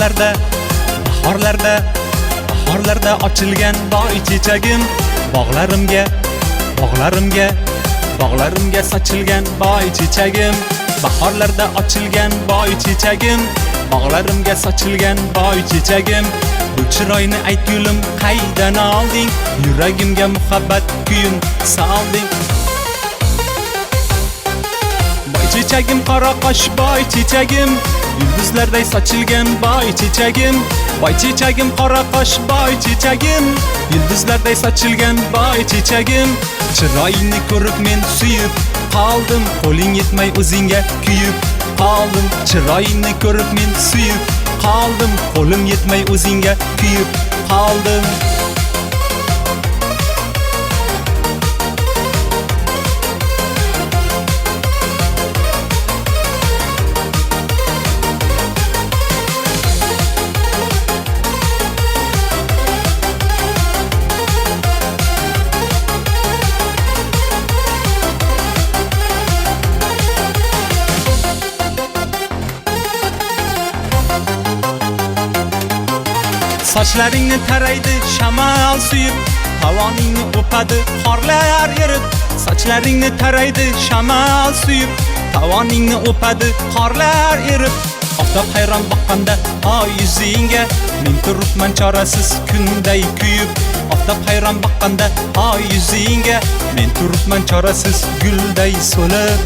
bahorlarda ochilgan boy chechagim, bog'larimga sochilgan boy chechagim, bahorlarda ochilgan boy chechagim, bog'larimga sochilgan boy chechagim. Bu chiroyni ayt gulim qaydan olding, yuragimga muhabbat kuyun solding. Boy chechagim, qora qosh boy chechagim, yulduzlarday sochilgan boy chechagim. Boy chechagim, qora qosh boy chechagim, yulduzlarday sochilgan boy chechagim. Chiroyingni ko'rib men suyib qoldim, qo'ling yetmay o'zingga kuyib qoldim. Chiroyingni ko'rib men suyib qoldim, qo'lim yetmay o'zingga kuyib qoldim. Sochlaringni taraydi shamol suyib, tovoningni o'padi qorlar erib. Sochlaringni taraydi shamol suyib, tovoningni o'padi qorlar erib. Oftob hayron boqqanda oy yuzingga, men turibman chorasiz kunday kuyib. Oftob hayron boqqanda oy yuzingga, men turibman chorasiz gulday so'lib.